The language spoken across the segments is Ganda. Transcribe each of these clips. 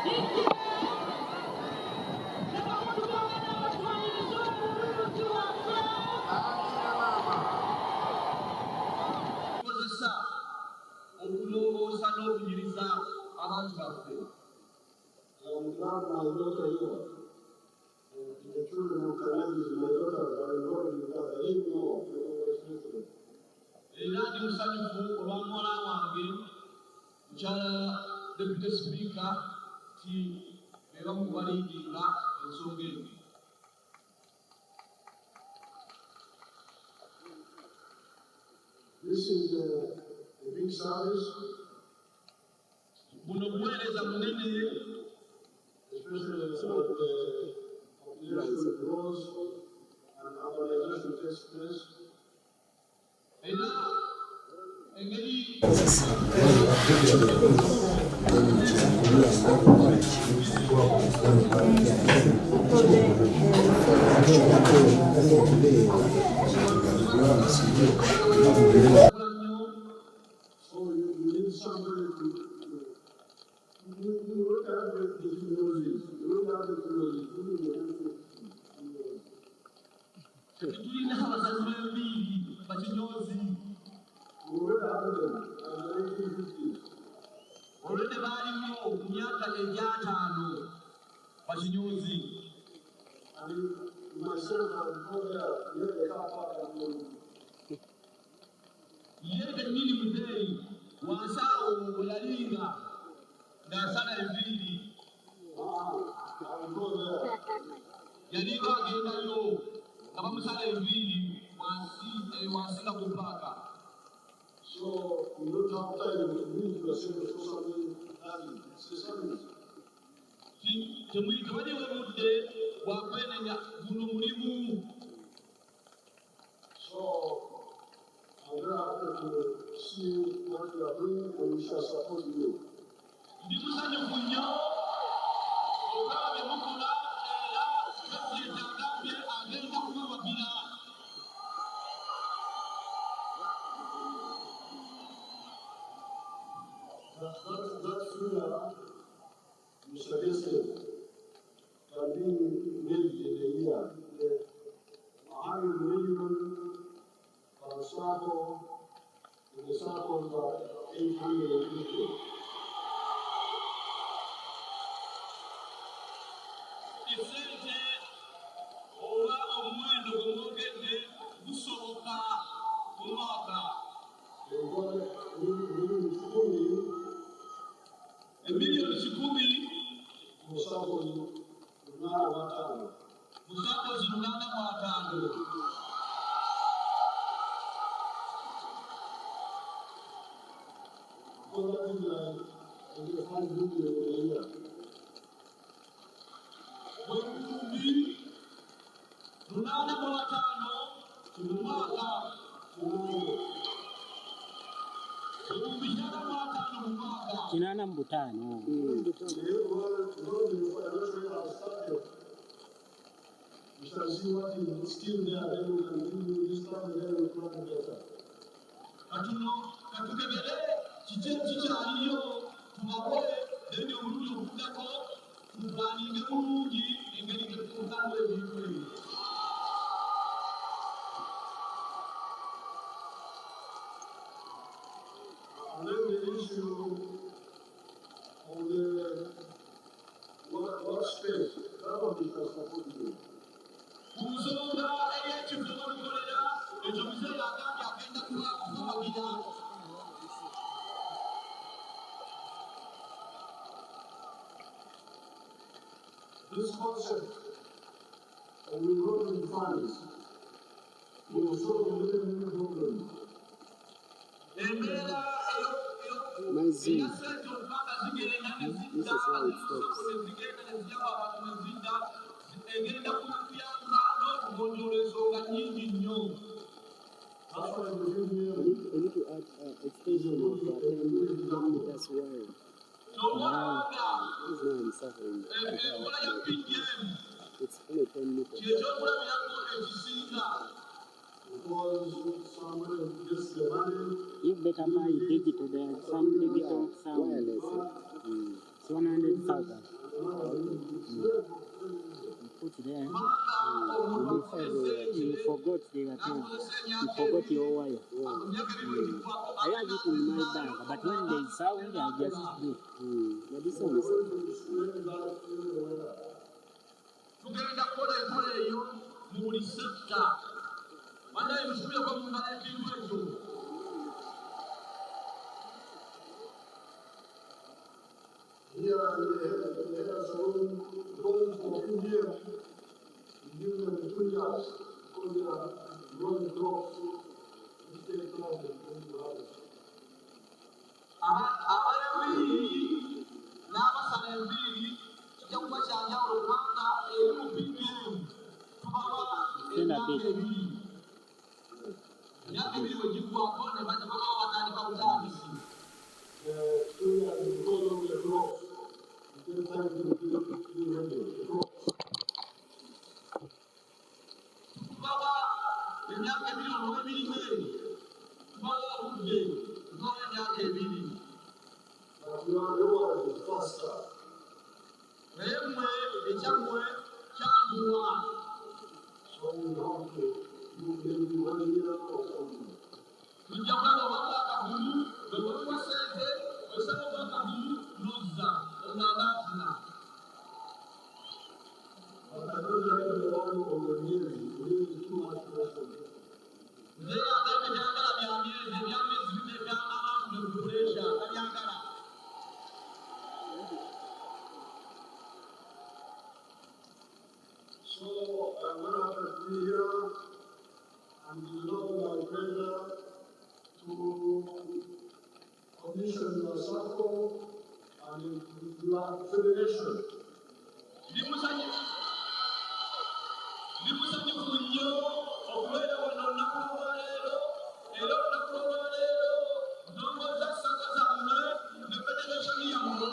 The children who connect with my daughters are involved in that. I didn't know. Deputy Speaker, this is a big service, especially as the population grows and urbanization takes place. So you need somebody to look at the technologies. You look at the technologies. Olwedde baaliwo mu myaka egy'ataano Bakinyuzi. Ye kennyini muzeeyi wansi awo we yalinga ng'asala enviiri yalinga agendayo nga bamusala enviiri wansi nga ku paaka. So we don't have time to meet the same something it's the service. Temuyitibanye budde bwa kwenenya guno mulimu. So I'm very happy to see what you are doing and we shall support you. Ndi musanyufu nnyo okulaba bye mukola era Pulezidenti agambye agenda kubawagira. That funeral you suggested can be made in a year. 100 million for a circle, in the circles are 800 people. Isente oba omuwendo gwe mwogedde gusoboka mu mwaka. Emiliyoni 10 mu circles 805. Mu circles 805. So that is like 5 million a year. Bwebumbi 805 mu mwaka. Ebumbi 805 mu mwaka. 805. We shall see what is still there, then we can do this time, then we plan better. Katukebere kiki kikyaliyo tubawe then omulundi okuddako tupulaninge bulungi engeri gye tutuukamu ebintu ebyo. And then the issue of the what space, that one we can support you. Ku nsonga ey'ekifo olukolera ekyo muzeeyi agambye agenda kubawagira. This concept of revolving funds will solve a little problem. Embeera Mazzi. eya ssente okubanga zigenda ne zidda zigenda ne zijjamu abantu ne zidda egenda kuyamba n'okugonjoola ensonga nnyingi nnyo. That's why we give you We need to add extension of 10 kilometers wide. Ky'olwanga This is now I'm suffering. enkola ya PGM It's only 10 meters. ky'ekyokulabirako ekisinga. because somebody gets the money. You better buy digital. There are some digital sound. Wireless. So 100,000. Put there. You forgot the account. You forgot your wire. I have it in my bank, but when there is sound, I just do. But this one is tugenda kukola enkola eyo mu buli sekita banaye musubireko mu ngalo ekintu ekyo Here they have some room for 2 years. We give them 2 years because they are growing crops. We take time to harvest. abayambiri n'abasala embiri kijja kuba kyanjawulo kubanga eri mu ppm tubawa emyaka ebiri bwe giggwako ne babawa batandika butandisi 2 years because of the crops. We take time to do the crops. tubawa emyaka ebiri olw'emirimu eri tubawa obudde n'olw'emyaka ebiri But you are the one who is faster. naye mmwe ekyammwe kyanguwa So you have to do maybe 1 year or something. tujja kulaba omwaka gumu bwe bwemuwa sente osaba omwaka gumu n'ozza onanaafuna But I don't like the one on the years. It is too much pressure. naye agamba byagala bya myezi ebyamyezi bino ebyamalamu nebupuresha tabyagala So I'm going to have to be here, and it is not my pleasure to commission your circle and your federation. bimusanyufu nnyo okubeera wano olunaku lwaleero era olunaku lwaleero ndongooza ssaka zammwe ne federation yammwe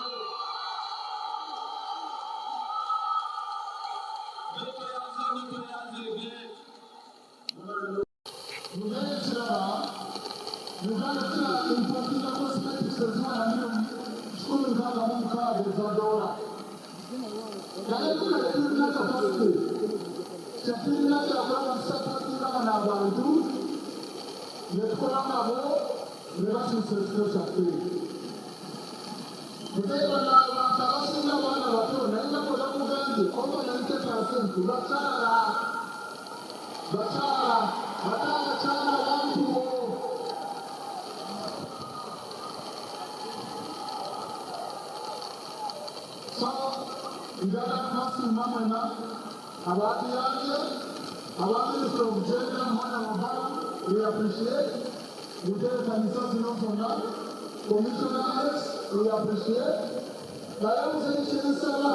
Uganda impotira cosmetics eziwana nyo kikumi nkaaga mu mukaaga eza dola. Naye tulina kapasite kyetulina kyakulaba tusapotinga bano abantu ne tukola nabo ne batuusa ekiro kyaffe. Naye bano abantu abasinga abaana bato naye nga bwe bakugambye oba 90% bakyala ate abakyala bantubo. So, njagala kubasinga mwena abaatuyambye abaminisita okugenda mwana wabala we appreciate muteekaniza zino zonna commissioners we appreciate naye muzekikinsaba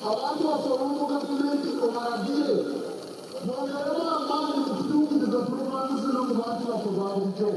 abantu baffe olumu gavumenti obalagire bongeremu amaanyi mu kutuukiriza pulogulaamu zino mu bantu baffe ba bulijjo.